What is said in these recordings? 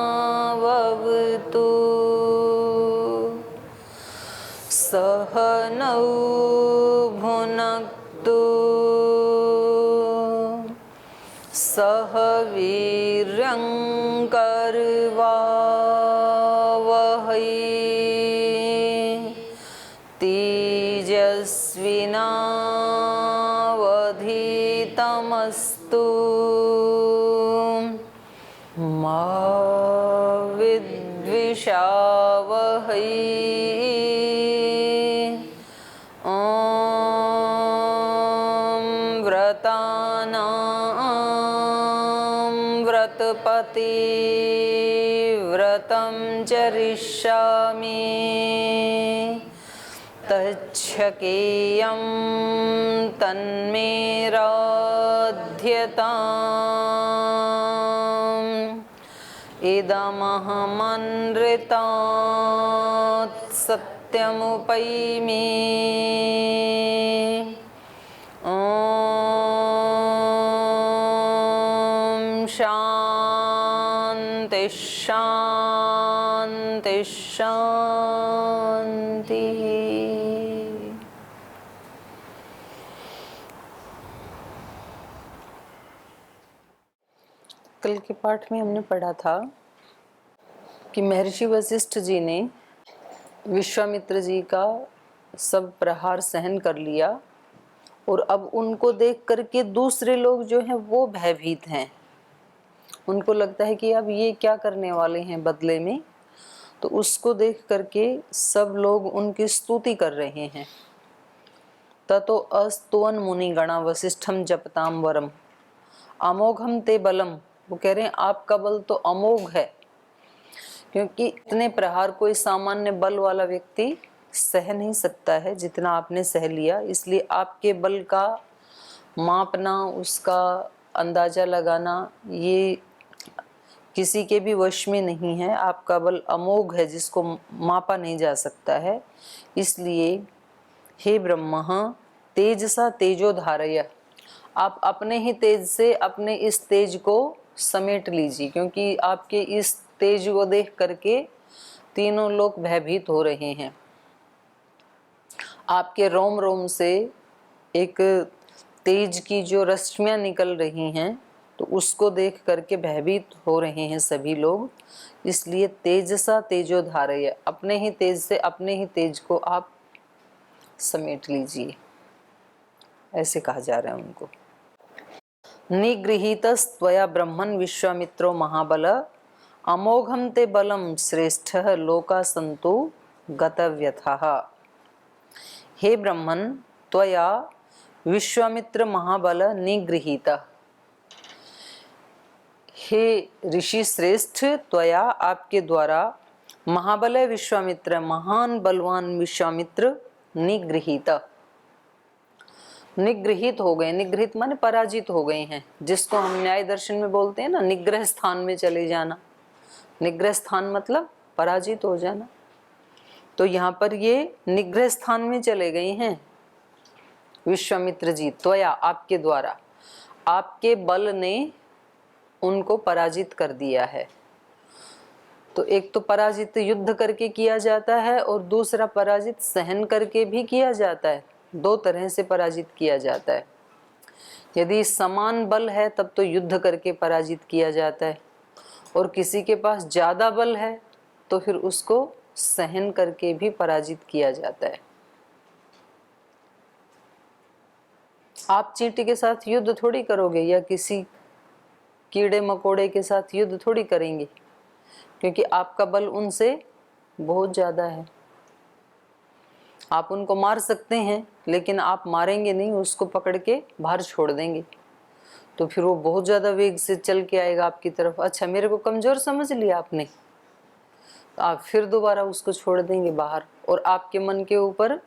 सहनावतु सहनौ भुनक्तु सह वीर्यं कर्वावहै तेजस्विनावधीतमस्तु मा विद्विषावहै। व्रतं चरिष्यामि तच्छकेयं तन्मे राध्यताम् इदमहमनृतात् सत्यमुपैमि। शांति शांति शांति। कल के पाठ में हमने पढ़ा था कि महर्षि वशिष्ठ जी ने विश्वामित्र जी का सब प्रहार सहन कर लिया और अब उनको देख करके दूसरे लोग जो हैं वो भयभीत हैं। उनको लगता है कि अब ये क्या करने वाले हैं बदले में, तो उसको देख करके सब लोग उनकी स्तुति कर रहे हैं। ततो अस्तुवन मुनिगणा वशिष्ठम जपताम वरम अमोघम ते बलम। वो कह रहे हैं आपका बल तो अमोघ है, क्योंकि इतने प्रहार कोई सामान्य बल वाला व्यक्ति सह नहीं सकता है जितना आपने सह लिया। इसलिए आपके बल का मापना, उसका अंदाजा लगाना ये किसी के भी वश में नहीं है। आपका बल अमोघ है जिसको मापा नहीं जा सकता है। इसलिए हे ब्रह्म तेजसा तेजो धारय, आप अपने ही तेज से अपने इस तेज को समेट लीजिए, क्योंकि आपके इस तेज को देख करके तीनों लोग भयभीत हो रहे हैं। आपके रोम रोम से एक तेज की जो रश्मियां निकल रही हैं, तो उसको देख करके भयभीत हो रहे हैं सभी लोग। इसलिए तेजसा तेजो धारय, अपने ही तेज से अपने ही तेज को आप समेट लीजिए, ऐसे कहा जा रहा है उनको। निगृहीतस्त्वया ब्रह्मन् विश्वामित्रो महाबल अमोघम ते बलम श्रेष्ठः लोका सन्तु गतव्यथः। हे ब्रह्मन त्वया विश्वामित्र महाबल निगृहीत। हे ऋषि श्रेष्ठ, त्वया आपके द्वारा महाबल विश्वामित्र, महान बलवान विश्वामित्र निगृहीत, निगृहित हो गए। निगृहित माने पराजित हो गए हैं, जिसको हम न्याय दर्शन में बोलते हैं ना निग्रह स्थान में चले जाना। निग्रह स्थान मतलब पराजित हो जाना। तो यहाँ पर ये निग्रह स्थान में चले गए हैं विश्वामित्र जी। त्वया, आपके द्वारा, आपके बल ने उनको पराजित कर दिया है। तो एक तो पराजित युद्ध करके किया जाता है और दूसरा पराजित सहन करके भी किया जाता है। दो तरह से पराजित किया जाता है। यदि समान बल है तब तो युद्ध करके पराजित किया जाता है, और किसी के पास ज़्यादा बल है तो फिर उसको सहन करके भी पराजित किया जाता है। आप चींटी के साथ युद्ध थोड़ी करोगे या किसी कीड़े मकोड़े के साथ युद्ध थोड़ी करेंगे, क्योंकि आपका बल उनसे बहुत ज़्यादा है। आप उनको मार सकते हैं लेकिन आप मारेंगे नहीं, उसको पकड़ के बाहर छोड़ देंगे, तो फिर वो बहुत ज़्यादा वेग से चल के आएगा आपकी तरफ। अच्छा, मेरे को कमज़ोर समझ लिया आपने, तो आप फिर दोबारा उसको छोड़ देंगे बाहर, और आपके मन के ऊपर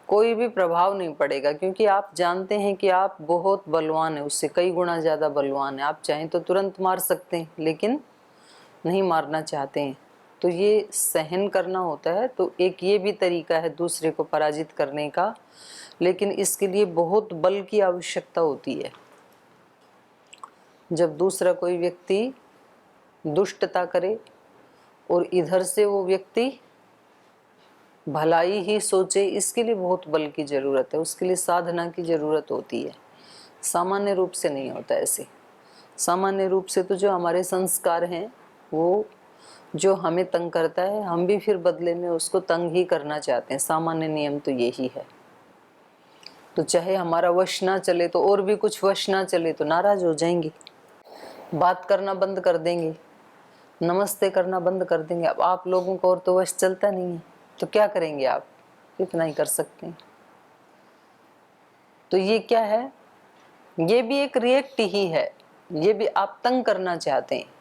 कोई भी प्रभाव नहीं पड़ेगा, क्योंकि आप जानते हैं कि आप बहुत बलवान हैं, उससे कई गुना ज़्यादा बलवान हैं। आप चाहें तो तुरंत मार सकते हैं लेकिन नहीं मारना चाहते हैं। तो ये सहन करना होता है। तो एक ये भी तरीका है दूसरे को पराजित करने का, लेकिन इसके लिए बहुत बल की आवश्यकता होती है। जब दूसरा कोई व्यक्ति दुष्टता करे और इधर से वो व्यक्ति भलाई ही सोचे, इसके लिए बहुत बल की ज़रूरत है, उसके लिए साधना की ज़रूरत होती है। सामान्य रूप से नहीं होता ऐसे। सामान्य रूप से तो जो हमारे संस्कार हैं, वो जो हमें तंग करता है, हम भी फिर बदले में उसको तंग ही करना चाहते हैं। सामान्य नियम तो यही है। तो चाहे हमारा वश ना चले तो और भी कुछ वश ना चले तो नाराज हो जाएंगे, बात करना बंद कर देंगे, नमस्ते करना बंद कर देंगे। अब आप लोगों को और तो वश चलता नहीं है, तो क्या करेंगे आप? इतना ही कर सकते हैं। तो ये क्या है? ये भी एक रिएक्ट ही है। ये भी आप तंग करना चाहते हैं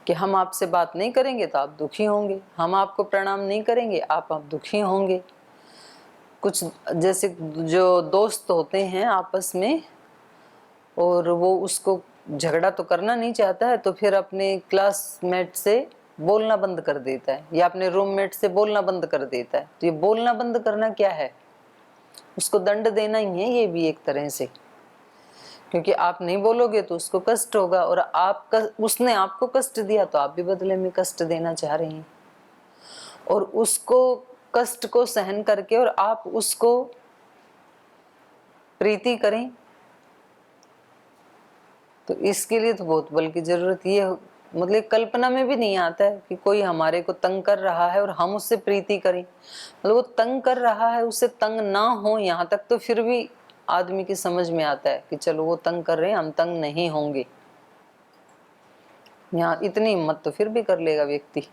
कि हम आपसे बात नहीं करेंगे तो आप दुखी होंगे, हम आपको प्रणाम नहीं करेंगे आप दुखी होंगे। कुछ जैसे जो दोस्त होते हैं आपस में, और वो उसको झगड़ा तो करना नहीं चाहता है, तो फिर अपने क्लासमेट से बोलना बंद कर देता है या अपने रूममेट से बोलना बंद कर देता है। तो ये बोलना बंद करना क्या है? उसको दंड देना ही है ये भी एक तरह से, क्योंकि आप नहीं बोलोगे तो उसको कष्ट होगा, और उसने आपको कष्ट दिया तो आप भी बदले में कष्ट देना चाह रहे हैं, और उसको कष्ट को सहन करके और आप उसको प्रीति करें, तो इसके लिए तो बहुत बल की जरूरत। ये मतलब कल्पना में भी नहीं आता है कि कोई हमारे को तंग कर रहा है और हम उससे प्रीति करें। मतलब वो तंग कर रहा है, उससे तंग ना हो यहाँ तक तो फिर भी आदमी की समझ में आता है कि चलो वो तंग कर रहे हैं, हम तंग नहीं होंगे। यहाँ इतनी हिम्मत तो फिर भी कर लेगा व्यक्ति,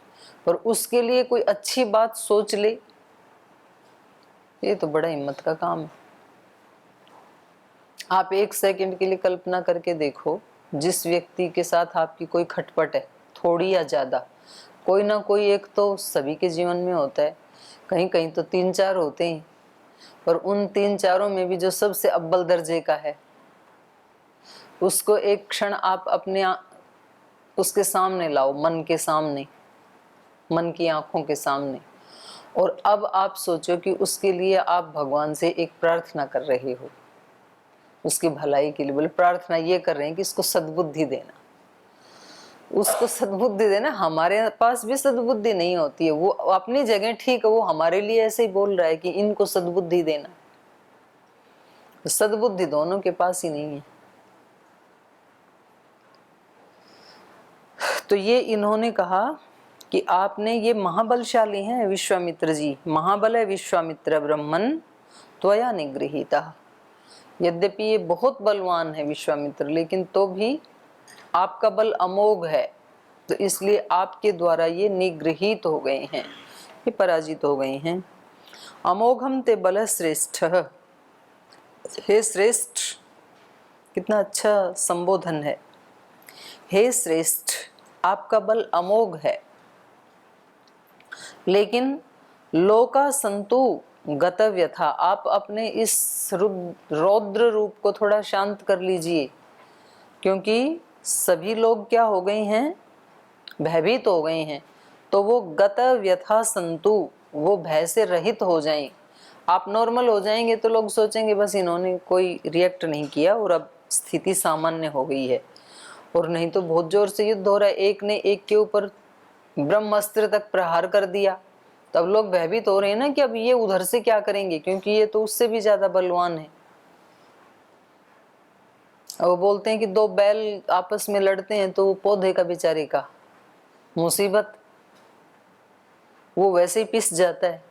पर उसके लिए कोई अच्छी बात सोच ले, ये तो बड़ा हिम्मत का काम है। आप एक सेकंड के लिए कल्पना करके देखो, जिस व्यक्ति के साथ आपकी कोई खटपट है, थोड़ी या ज्यादा, कोई ना कोई एक तो सभी के जीवन में होता है, कहीं कहीं तो 3-4 होते हैं, और उन 3-4 में भी जो सबसे अव्वल दर्जे का है, उसको एक क्षण आप अपने उसके सामने लाओ, मन के सामने, मन की आंखों के सामने, और अब आप सोचो कि उसके लिए आप भगवान से एक प्रार्थना कर रहे हो, उसकी भलाई के लिए। बोले प्रार्थना ये कर रहे हैं कि इसको सद्बुद्धि देना, उसको सद्बुद्धि देना। हमारे पास भी सद्बुद्धि नहीं होती है, वो अपनी जगह ठीक है, वो हमारे लिए ऐसे ही बोल रहा है कि इनको सद्बुद्धि देना। सद्बुद्धि दोनों के पास ही नहीं है। तो ये इन्होंने कहा कि आपने, ये महाबलशाली हैं विश्वामित्र जी, महाबल है विश्वामित्र ब्रह्मन त्वया निगृहीतः। यद्यपि ये बहुत बलवान है विश्वामित्र, लेकिन तो भी आपका बल अमोघ है, तो इसलिए आपके द्वारा ये निगृहीत हो गए हैं, ये पराजित हो गए हैं। अमोघम ते बल श्रेष्ठ, हे श्रेष्ठ, कितना अच्छा संबोधन है। हे श्रेष्ठ, आपका बल अमोघ है, लेकिन लोका संतु गतव्य था। आप अपने इस रौद्र रूप को थोड़ा शांत कर लीजिए, क्योंकि सभी लोग क्या हो गए हैं, भयभीत हो गए हैं। तो वो गत व्यथा संतु, वो भय से रहित हो जाएं। आप नॉर्मल हो जाएंगे तो लोग सोचेंगे बस इन्होंने कोई रिएक्ट नहीं किया और अब स्थिति सामान्य हो गई है। और नहीं तो बहुत जोर से युद्ध हो रहा है, एक ने एक के ऊपर ब्रह्मास्त्र तक प्रहार कर दिया, तब लोग भयभीत हो रहे हैं ना कि अब ये उधर से क्या करेंगे, क्योंकि ये तो उससे भी ज्यादा बलवान है। वो बोलते हैं कि दो बैल आपस में लड़ते हैं तो पौधे का बेचारे का मुसीबत, वो वैसे ही पिस जाता है।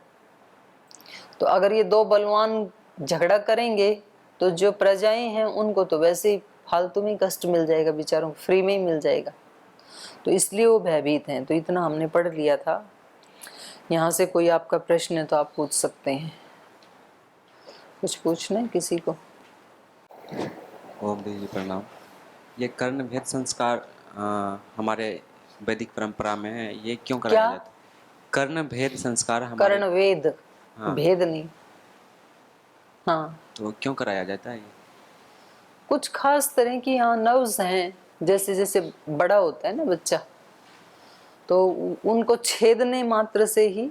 तो अगर ये दो बलवान झगड़ा करेंगे तो जो प्रजाएं हैं उनको तो वैसे ही फालतू में कष्ट मिल जाएगा, बेचारों को फ्री में ही मिल जाएगा। तो इसलिए वो भयभीत हैं। तो इतना हमने पढ़ लिया था। यहाँ से कोई आपका प्रश्न है तो आप पूछ सकते हैं। कुछ पूछना है किसी को? ओम देव जी प्रणाम। ये कर्ण भेद संस्कार हमारे वैदिक परंपरा में है, ये क्यों कराया क्या? जाता है? कर्ण भेद संस्कार हमारे, कर्ण वेद, हाँ, भेद नहीं। हाँ, तो क्यों कराया जाता है ये? कुछ खास तरह की यहाँ नर्व्स हैं, जैसे जैसे बड़ा होता है ना बच्चा, तो उनको छेदने मात्र से ही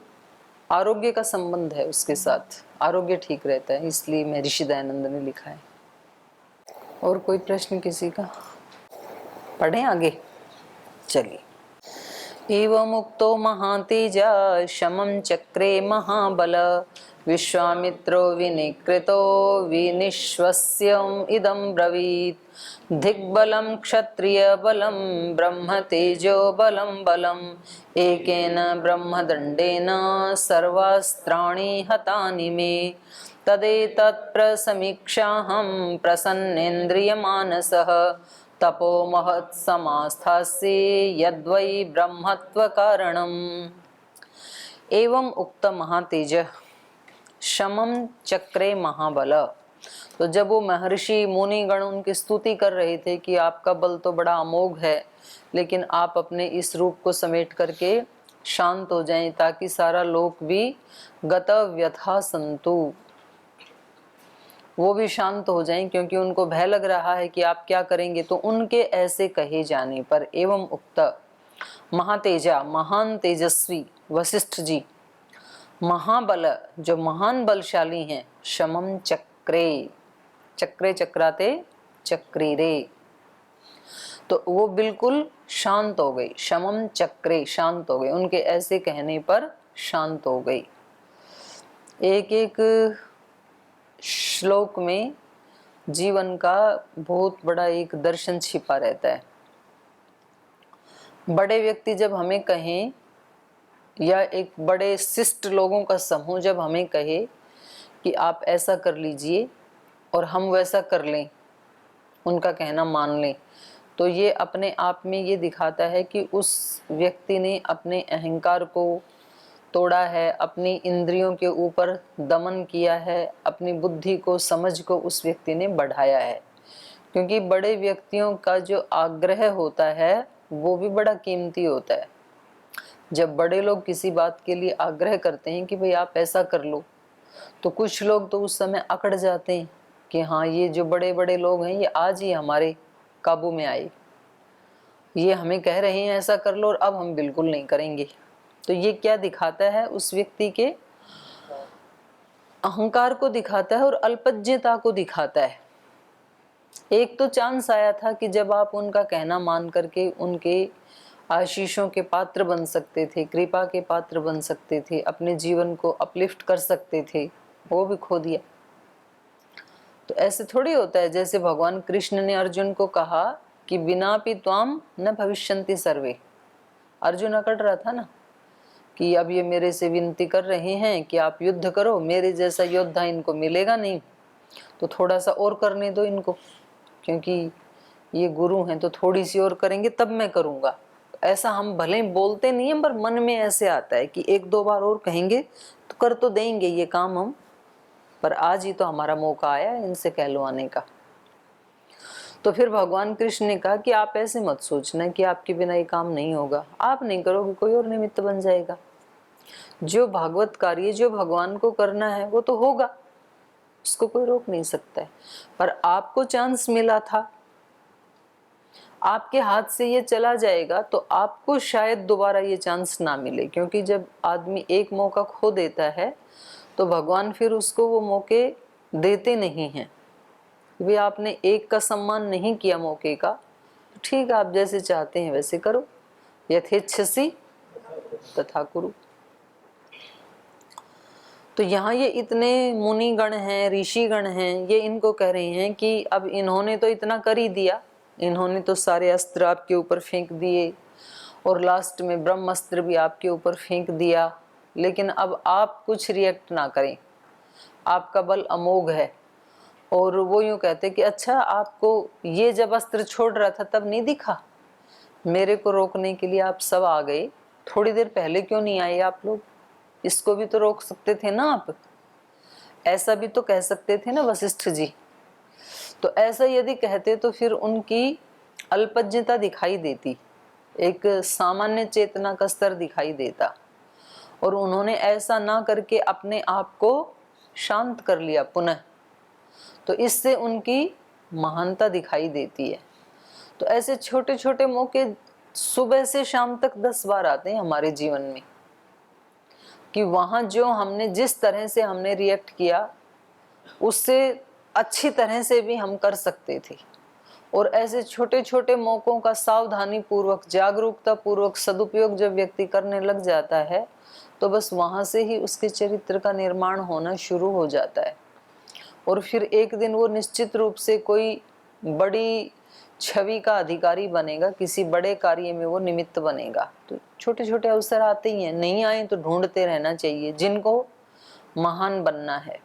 आरोग्य का संबंध है, उसके साथ आरोग्य ठीक रहता है, इसलिए महर्षि दयानंद ने लिखा है। और कोई प्रश्न किसी का? पढ़ें आगे, चलिए। एवमुक्तो महातेजा शमं चक्रे महाबल विश्वामित्रो विनिकृतो विनिश्वस्यम् इदं ब्रवीत् दिग्बलं क्षत्रियबलं ब्रह्म तेजो बलं बलम् एकेन ब्रह्मदण्डेन सर्वास्त्राणि हतानि मे तदेतत् प्रसमीक्षाहं प्रसन्नेन्द्रियमानसः तपो महत् समास्थास्ये यद्वै ब्रह्मत्व कारणम्। एवं उक्त महातेज शमम चक्रे महाबल। तो जब वो महर्षि मुनिगण उनकी स्तुति कर रहे थे कि आपका बल तो बड़ा अमोघ है, लेकिन आप अपने इस रूप को समेट करके शांत हो जाएं ताकि सारा लोक भी गत व्यथा संतु, वो भी शांत हो जाएं, क्योंकि उनको भय लग रहा है कि आप क्या करेंगे। तो उनके ऐसे कहे जाने पर एवं उक्त महातेजा, महान तेजस्वी वशिष्ठ जी, महाबल जो महान बलशाली हैं, शमम चक्रे, चक्रे चक्राते चक्रीरे, तो वो बिल्कुल शांत हो गई। शमम चक्रे, शांत हो गई, उनके ऐसे कहने पर शांत हो गई। एक एक श्लोक में जीवन का बहुत बड़ा एक दर्शन छिपा रहता है। बड़े व्यक्ति जब हमें कहें, या एक बड़े शिष्ट लोगों का समूह जब हमें कहे कि आप ऐसा कर लीजिए और हम वैसा कर लें, उनका कहना मान लें, तो ये अपने आप में ये दिखाता है कि उस व्यक्ति ने अपने अहंकार को तोड़ा है, अपनी इंद्रियों के ऊपर दमन किया है, अपनी बुद्धि को, समझ को उस व्यक्ति ने बढ़ाया है। क्योंकि बड़े व्यक्तियों का जो आग्रह होता है वो भी बड़ा कीमती होता है। जब बड़े लोग किसी बात के लिए आग्रह करते हैं कि भाई आप ऐसा कर लो, तो कुछ लोग तो उस समय अकड़ जाते हैं कि हाँ, ये जो बड़े बड़े लोग हैं ये आज ही हमारे काबू में आए, ये हमें कह रहे हैं ऐसा कर लो और अब हम बिल्कुल नहीं करेंगे। तो ये क्या दिखाता है? उस व्यक्ति के अहंकार को दिखाता है और अल्पज्ञता को दिखाता है। एक तो चांस आया था कि जब आप उनका कहना मान करके उनके आशीषों के पात्र बन सकते थे, कृपा के पात्र बन सकते थे, अपने जीवन को अपलिफ्ट कर सकते थे, वो भी खो दिया। तो ऐसे थोड़ी होता है। जैसे भगवान कृष्ण ने अर्जुन को कहा कि बिना पि त्वाम न भविष्यन्ति सर्वे। अर्जुन अकड़ रहा था ना कि अब ये मेरे से विनती कर रहे हैं कि आप युद्ध करो, मेरे जैसा योद्धा इनको मिलेगा नहीं, तो थोड़ा सा और करने दो इनको, क्योंकि ये गुरु हैं, तो थोड़ी सी और करेंगे तब मैं करूँगा। ऐसा हम भले बोलते नहीं हैं, पर मन में ऐसे आता है कि एक दो बार और कहेंगे तो कर तो देंगे ये काम हम, पर आज ही तो हमारा मौका आया है इनसे कहलवाने का। तो फिर भगवान कृष्ण ने कहा कि आप ऐसे मत सोचना कि आपके बिना ये काम नहीं होगा, आप नहीं करोगे कोई और निमित्त बन जाएगा। जो भागवत कार्य जो भगवान को करना है वो तो होगा, उसको कोई रोक नहीं सकता है। पर आपको चांस मिला था, आपके हाथ से ये चला जाएगा तो आपको शायद दोबारा ये चांस ना मिले, क्योंकि जब आदमी एक मौका खो देता है तो भगवान फिर उसको वो मौके देते नहीं हैं। भी आपने एक का सम्मान नहीं किया मौके का, तो ठीक है, आप जैसे चाहते हैं वैसे करो, यथेच्छसि तथा कुरु। तो यहाँ ये इतने मुनिगण हैं, ऋषिगण हैं, ये इनको कह रहे हैं कि अब इन्होंने तो इतना कर ही दिया, इन्होंने तो सारे अस्त्र आपके ऊपर फेंक दिए और लास्ट में ब्रह्मास्त्र भी आपके ऊपर फेंक दिया, लेकिन अब आप कुछ रिएक्ट ना करें, आपका बल अमोघ है। और वो यूँ कहते कि अच्छा, आपको ये जब अस्त्र छोड़ रहा था तब नहीं दिखा, मेरे को रोकने के लिए आप सब आ गए, थोड़ी देर पहले क्यों नहीं आए आप लोग, इसको भी तो रोक सकते थे ना आप, ऐसा भी तो कह सकते थे ना वशिष्ठ जी। तो ऐसा यदि कहते तो फिर उनकी अल्पज्ञता दिखाई देती, एक सामान्य चेतना का स्तर दिखाई देता, और उन्होंने ऐसा ना करके अपने आप को शांत कर लिया पुनः, तो इससे उनकी महानता दिखाई देती है। तो ऐसे छोटे छोटे मौके सुबह से शाम तक 10 बार आते हैं हमारे जीवन में, कि वहां जो हमने जिस तरह से हमने रिएक्ट किया उससे अच्छी तरह से भी हम कर सकते थे। और ऐसे छोटे छोटे मौकों का सावधानी पूर्वक, जागरूकता पूर्वक सदुपयोग जब व्यक्ति करने लग जाता है तो बस वहां से ही उसके चरित्र का निर्माण होना शुरू हो जाता है। और फिर एक दिन वो निश्चित रूप से कोई बड़ी छवि का अधिकारी बनेगा, किसी बड़े कार्य में वो निमित्त बनेगा। तो छोटे छोटे अवसर आते ही हैं, नहीं आए तो ढूंढते रहना चाहिए जिनको महान बनना है,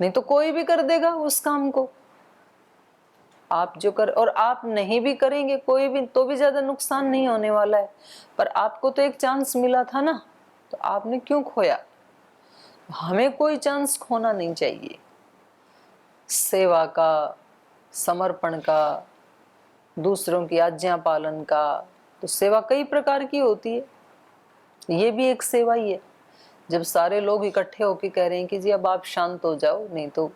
नहीं तो कोई भी कर देगा उस काम को। आप जो कर, और आप नहीं भी करेंगे कोई भी, तो भी ज्यादा नुकसान नहीं होने वाला है, पर आपको तो एक चांस मिला था ना, तो आपने क्यों खोया। हमें कोई चांस खोना नहीं चाहिए, सेवा का, समर्पण का, दूसरों की आज्ञा पालन का। तो सेवा कई प्रकार की होती है, ये भी एक सेवा ही है। जब सारे लोग इकट्ठे होकर कह रहे हैं कि जी अब आप शांत हो जाओ, नहीं तो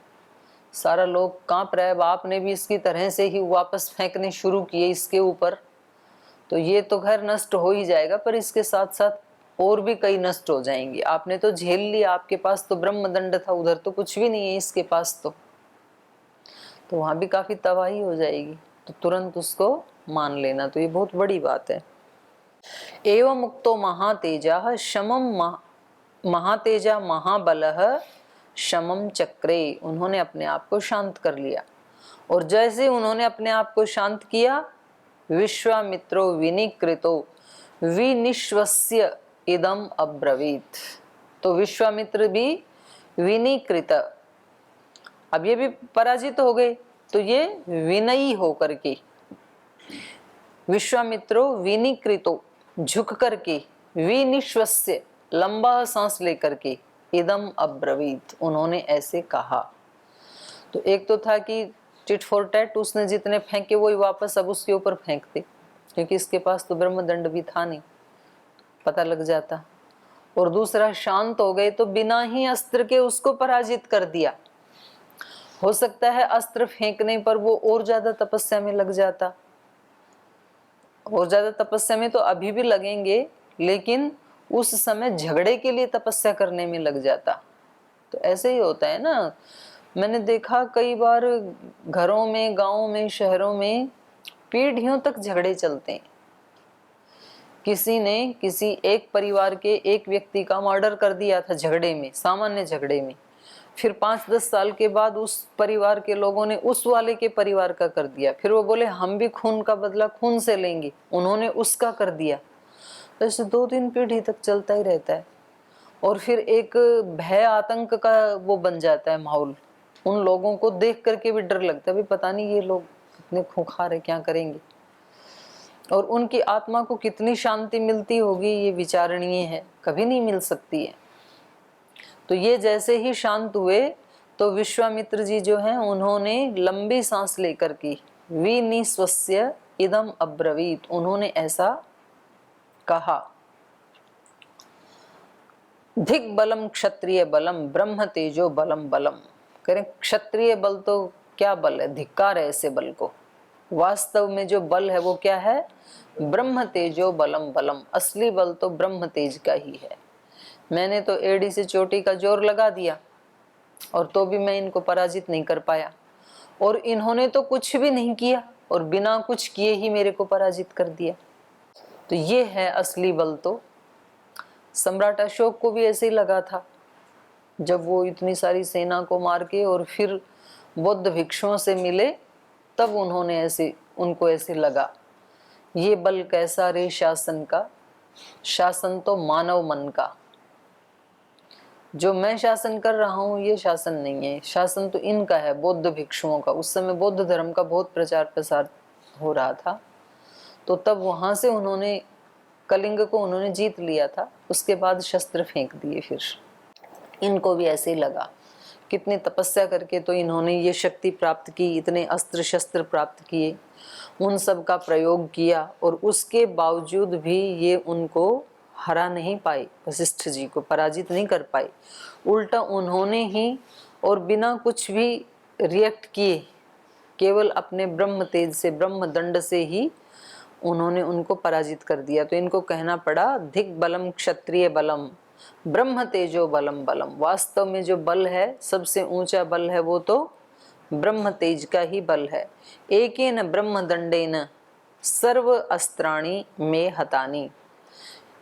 सारा लोग कांप रहा है, आपने भी इसकी तरह से ही वापस फेंकने शुरू किए इसके ऊपर, तो ये तो खैर नष्ट हो ही जाएगा, पर इसके साथ साथ और भी कई नष्ट हो जाएंगे। आपने तो झेल लिया, आपके पास तो ब्रह्मदंड था, उधर तो कुछ भी नहीं है इसके पास, तो वहां भी काफी तबाही हो जाएगी। तो तुरंत उसको मान लेना, तो ये बहुत बड़ी बात है। एवं मुक्तो महातेजा शमम महातेजा महाबलः शमम चक्रे, उन्होंने अपने आप को शांत कर लिया। और जैसे उन्होंने अपने आप को शांत किया, विश्वामित्रो विनिकृतो विनिश्वस्य इदम अब्रवीत, तो विश्वामित्र भी विनिकृत, अब ये भी पराजित हो गए, तो ये विनयी होकर के, विश्वामित्रो विनिकृतो, झुक करके, विनिश्वस्य, लंबा सांस लेकर के, इदम अब्रवीत, उन्होंने ऐसे कहा। तो एक तो था कि टिट फॉर टैट, उसने जितने फेंके वही वापस अब उसके ऊपर फेंकते, क्योंकि इसके पास तो ब्रह्मदंड भी था नहीं, पता लग जाता। और दूसरा, शांत हो गए तो बिना ही अस्त्र के उसको पराजित कर दिया। हो सकता है अस्त्र फेंकने पर वो और ज्यादा तपस्या में लग जाता, और ज्यादा तपस्या में तो अभी भी लगेंगे, लेकिन उस समय झगड़े के लिए तपस्या करने में लग जाता। तो ऐसे ही होता है ना, मैंने देखा कई बार घरों में, गांवों में, शहरों में पीढ़ियों तक झगड़े चलते हैं। किसी ने किसी एक परिवार के एक व्यक्ति का मर्डर कर दिया था झगड़े में, सामान्य झगड़े में, फिर 5-10 साल के बाद उस परिवार के लोगों ने उस वाले के परिवार का कर दिया, फिर वो बोले हम भी खून का बदला खून से लेंगे, उन्होंने उसका कर दिया। ऐसे 2-3 पीढ़ी तक चलता ही रहता है। और फिर एक भय आतंक का वो बन जाता है माहौल, उन लोगों को देख करके भी डर लगता है, भी पता नहीं ये लोग कितने खूंखार है, क्या करेंगे, और उनकी आत्मा को कितनी शांति मिलती होगी ये विचारणीय है, कभी नहीं मिल सकती है। तो ये जैसे ही शांत हुए तो विश्वामित्र जी जो हैं उन्होंने लंबी सांस लेकर की, विनिस्वस्य इदम अब्रवीत, उन्होंने ऐसा कहा। धिक बलम क्षत्रिय बलम ब्रह्म तेजो बलम बलम, करें क्षत्रिय बल तो क्या बल है, धिक्कार है ऐसे बल को, वास्तव में जो बल है वो क्या है? ब्रह्म तेजो बलम बलम। असली बल तो ब्रह्म तेज का ही है। मैंने तो एड़ी से चोटी का जोर लगा दिया और तो भी मैं इनको पराजित नहीं कर पाया, और इन्होंने तो कुछ भी नहीं किया और बिना कुछ किए ही मेरे को पराजित कर दिया। तो ये है असली बल। तो सम्राट अशोक को भी ऐसे ही लगा था, जब वो इतनी सारी सेना को मार के और फिर बौद्ध भिक्षुओं से मिले, तब उनको ऐसे लगा, ये बल कैसा रे शासन का, शासन तो मानव मन का। जो मैं शासन कर रहा हूँ ये शासन नहीं है, शासन तो इनका है, बौद्ध भिक्षुओं का। उस समय बौद्ध धर्म का बहुत प्रचार प्रसार हो रहा था, तो तब वहां से उन्होंने कलिंग को उन्होंने जीत लिया था। उसके बाद शस्त्र फेंक दिए। फिर इनको भी ऐसे ही लगा, कितनी तपस्या करके तो इन्होंने ये शक्ति प्राप्त की, इतने अस्त्र शस्त्र प्राप्त किए, उन सब का प्रयोग किया, और उसके बावजूद भी ये उनको हरा नहीं पाए, वशिष्ठ जी को पराजित नहीं कर पाए। उल्टा उन्होंने ही और बिना कुछ भी रिएक्ट किए, केवल अपने ब्रह्म तेज से, ब्रह्म दंड से ही उन्होंने उनको पराजित कर दिया। तो इनको कहना पड़ा धिक बलम क्षत्रिय बलम ब्रह्म तेजो बलम बलम। वास्तव में जो बल है, सबसे ऊंचा बल है, वो तो ब्रह्म तेज का ही बल है। एकेन ब्रह्म दंडेन सर्व अस्त्राणि में हतानि।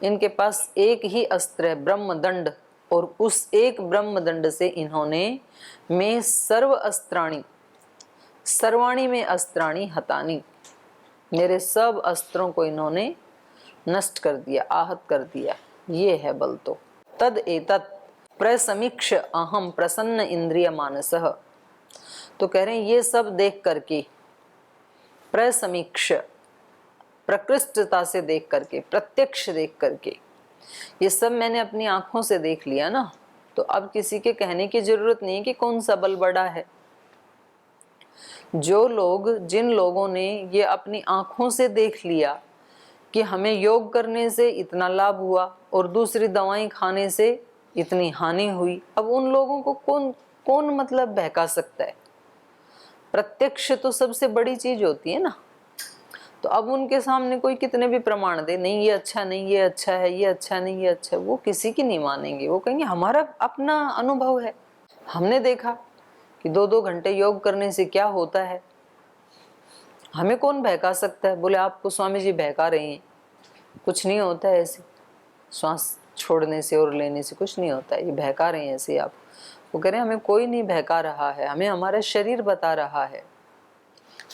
इनके पास एक ही अस्त्र है, ब्रह्म दंड, और उस एक ब्रह्म दंड से इन्होंने में सर्व अस्त्राणि, सर्वाणी में अस्त्राणि हतानि, मेरे सब अस्त्रों को इन्होंने नष्ट कर दिया, आहत कर दिया। ये है बल। तो तद एतत् प्रसमीक्ष अहम प्रसन्न इंद्रिय मानसः। तो कह रहे हैं ये सब देख करके, प्रसमीक्ष प्रकृष्टता से देख करके, प्रत्यक्ष देख करके, ये सब मैंने अपनी आंखों से देख लिया ना, तो अब किसी के कहने की जरूरत नहीं है कि कौन सा बल बड़ा है। जिन लोगों ने ये अपनी आंखों से देख लिया कि हमें योग करने से इतना लाभ हुआ और दूसरी दवाएं खाने से इतनी हानि हुई, अब उन लोगों को कौन मतलब बहका सकता है। प्रत्यक्ष तो सबसे बड़ी चीज होती है ना। तो अब उनके सामने कोई कितने भी प्रमाण दे, नहीं ये अच्छा नहीं, ये अच्छा है, ये अच्छा नहीं, ये अच्छा है, वो किसी की नहीं मानेंगे। वो कहेंगे हमारा अपना अनुभव है, हमने देखा कि 2-2 घंटे योग करने से क्या होता है, हमें कौन बहका सकता है। बोले आपको स्वामी जी बहका रहे हैं, कुछ नहीं होता है ऐसे, श्वास छोड़ने से और लेने से कुछ नहीं होता है, ये बहका रहे हैं ऐसे आप। वो कह रहे हैं हमें कोई नहीं बहका रहा है, हमें हमारा शरीर बता रहा है,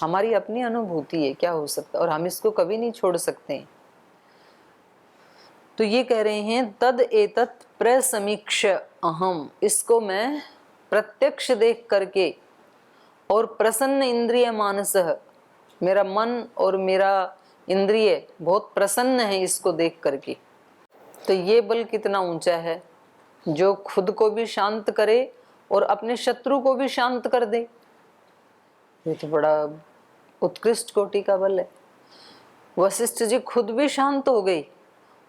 हमारी अपनी अनुभूति है, क्या हो सकता है, और हम इसको कभी नहीं छोड़ सकते। तो ये कह रहे हैं तद एतत् प्रसमीक्ष अहम, इसको मैं प्रत्यक्ष देख करके, और प्रसन्न इंद्रिय मानसः, मेरा मन और मेरा इंद्रिय बहुत प्रसन्न है इसको देख करके। तो ये बल कितना ऊंचा है, जो खुद को भी शांत करे और अपने शत्रु को भी शांत कर दे। ये तो बड़ा उत्कृष्ट कोटि का बल है। वशिष्ठ जी खुद भी शांत हो गई,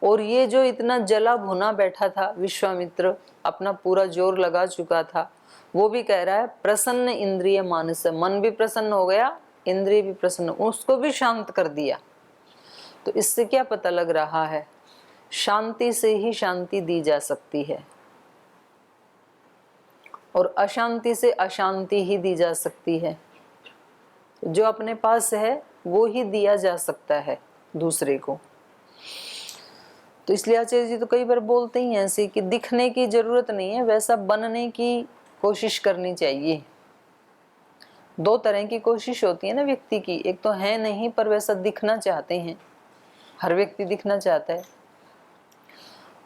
और ये जो इतना जला भुना बैठा था विश्वामित्र, अपना पूरा जोर लगा चुका था, वो भी कह रहा है प्रसन्न इंद्रिय मानस, मन भी प्रसन्न हो गया, इंद्रिय भी प्रसन्न, उसको भी शांत कर दिया। तो इससे क्या पता लग रहा है, शांति से ही शांति दी जा सकती है, और अशांति से अशांति ही दी जा सकती है। जो अपने पास है वो ही दिया जा सकता है दूसरे को। तो इसलिए आचार्य जी तो कई बार बोलते ही हैं ऐसे कि दिखने की जरूरत नहीं है, वैसा बनने की कोशिश करनी चाहिए। 2 तरह की कोशिश होती है ना व्यक्ति की, एक तो है नहीं पर वैसा दिखना चाहते हैं, हर व्यक्ति दिखना चाहता है,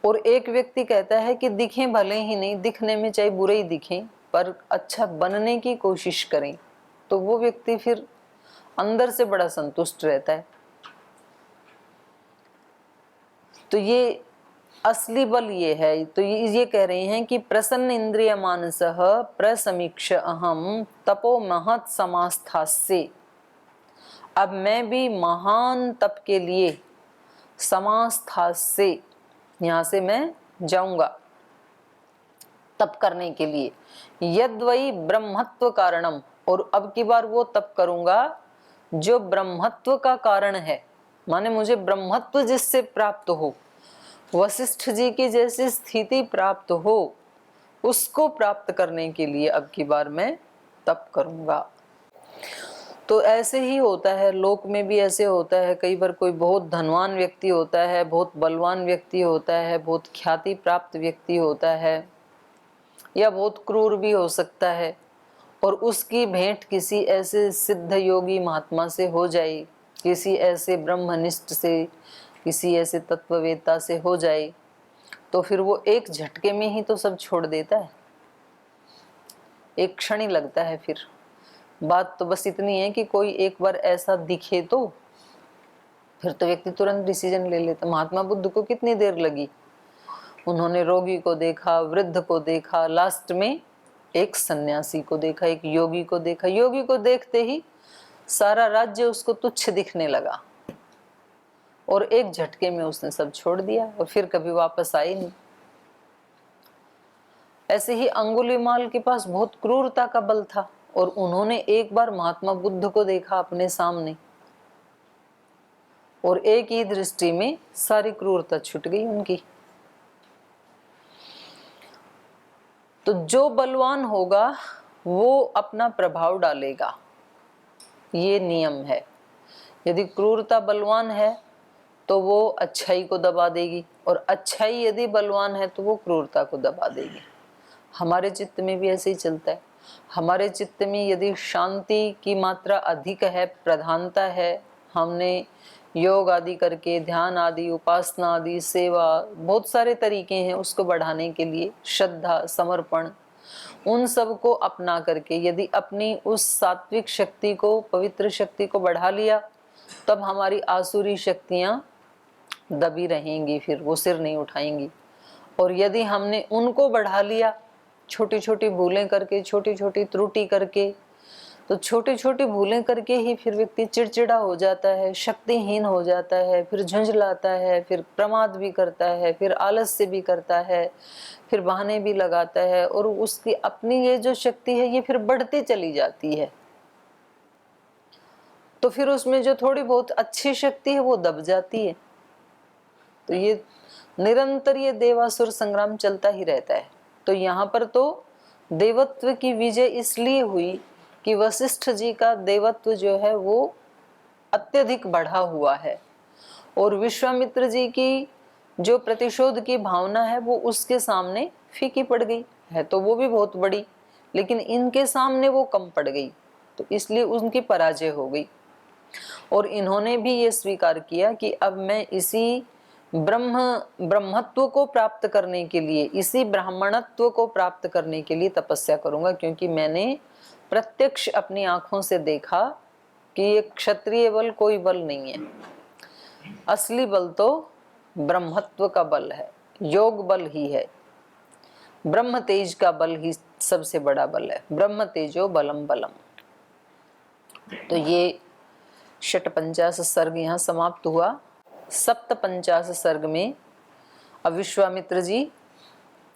और एक व्यक्ति कहता है कि दिखें भले ही नहीं, दिखने में चाहे बुरे ही दिखें पर अच्छा बनने की कोशिश करें, तो वो व्यक्ति फिर अंदर से बड़ा संतुष्ट रहता है। तो ये असली बल ये है। तो ये कह रहे हैं कि प्रसन्न इंद्रिय मानसः प्रसमीक्ष अहम तपो महत् समास्थास्ये। अब मैं भी महान तप के लिए समास्थास्ये, यहाँ से मैं जाऊंगा तप करने के लिए। यद्वै ब्रह्मत्व कारणम, और अब की बार वो तप करूंगा जो ब्रह्मत्व का कारण है, माने मुझे ब्रह्मत्व जिससे प्राप्त हो, वशिष्ठ जी की जैसी स्थिति प्राप्त हो, उसको प्राप्त करने के लिए अब की बार मैं तप करूंगा। तो ऐसे ही होता है, लोक में भी ऐसे होता है। कई बार कोई बहुत धनवान व्यक्ति होता है, बहुत बलवान व्यक्ति होता है, बहुत ख्याति प्राप्त व्यक्ति होता है, या बहुत क्रूर भी हो सकता है, और उसकी भेंट किसी ऐसे सिद्ध योगी महात्मा से हो जाए, किसी ऐसे ब्रह्मनिष्ठ से, किसी ऐसे तत्ववेत्ता से हो जाए, तो फिर वो एक झटके में ही तो सब छोड़ देता है, एक क्षण ही लगता है। फिर बात तो बस इतनी है कि कोई एक बार ऐसा दिखे तो फिर तो व्यक्ति तुरंत डिसीजन ले लेता। महात्मा बुद्ध को कितनी देर लगी, उन्होंने रोगी को देखा, वृद्ध को देखा, लास्ट में एक सन्यासी को देखा, एक योगी को देखा। योगी को देखते ही सारा राज्य उसको तुच्छ दिखने लगा और एक झटके में उसने सब छोड़ दिया और फिर कभी वापस आई नहीं। ऐसे ही अंगुलीमाल के पास बहुत क्रूरता का बल था और उन्होंने एक बार महात्मा बुद्ध को देखा अपने सामने और एक ही दृष्टि में सारी क्रूरता छूट गई उनकी। तो जो बलवान होगा वो अपना प्रभाव डालेगा, ये नियम है। यदि क्रूरता बलवान है तो वो अच्छाई को दबा देगी, और अच्छाई यदि बलवान है तो वो क्रूरता को दबा देगी। हमारे चित्त में भी ऐसे ही चलता है। हमारे चित्त में यदि शांति की मात्रा अधिक है, प्रधानता है, हमने योग आदि करके, ध्यान आदि, उपासना आदि, सेवा, बहुत सारे तरीके हैं उसको बढ़ाने के लिए, श्रद्धा, समर्पण, उन सब को अपना करके यदि अपनी उस सात्विक शक्ति को, पवित्र शक्ति को बढ़ा लिया, तब हमारी आसुरी शक्तियां दबी रहेंगी, फिर वो सिर नहीं उठाएंगी। और यदि हमने उनको बढ़ा लिया, छोटी छोटी भूलें करके, छोटी छोटी त्रुटि करके, तो छोटी छोटी भूलें करके ही फिर व्यक्ति चिड़चिड़ा हो जाता है, शक्तिहीन हो जाता है, फिर झुंझलाता है, फिर प्रमाद भी करता है, फिर आलस्य भी करता है, फिर बहाने भी लगाता है, और उसकी अपनी ये जो शक्ति है ये फिर बढ़ती चली जाती है। तो फिर उसमें जो थोड़ी बहुत अच्छी शक्ति है वो दब जाती है। तो ये निरंतर ये देवासुर संग्राम चलता ही रहता है। तो यहाँ पर तो देवत्व की विजय इसलिए हुई कि वशिष्ठ जी का देवत्व जो है वो अत्यधिक बढ़ा हुआ है, और विश्वामित्र जी की जो प्रतिशोध की भावना है वो उसके सामने फीकी पड़ गई है। तो वो भी बहुत बड़ी, लेकिन इनके सामने वो कम पड़ गई, तो इसलिए उनकी पराजय हो गई। और इन्होंने भी ये स्वीकार किया कि अब मैं इसी ब्रह्मत्व को प्राप्त करने के लिए, इसी ब्राह्मणत्व को प्राप्त करने के लिए तपस्या करूंगा, क्योंकि मैंने प्रत्यक्ष अपनी आंखों से देखा कि ये क्षत्रिय बल कोई बल नहीं है। असली बल तो ब्रह्मत्व का बल है, योग बल ही है, ब्रह्म तेज का बल ही सबसे बड़ा बल है। ब्रह्म तेजो बलम बलम। तो ये षट्पंचाश सर्ग यहाँ समाप्त हुआ। सप्तपंचाश सर्ग में अब विश्वामित्र जी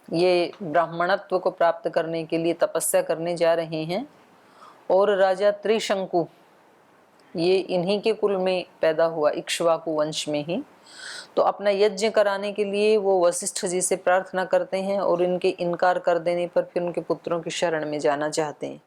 ये ब्राह्मणत्व को प्राप्त करने के लिए तपस्या करने जा रहे हैं, और राजा त्रिशंकु ये इन्हीं के कुल में पैदा हुआ, इक्ष्वाकु वंश में ही। तो अपना यज्ञ कराने के लिए वो वशिष्ठ जी से प्रार्थना करते हैं, और इनके इनकार कर देने पर फिर उनके पुत्रों की शरण में जाना चाहते हैं।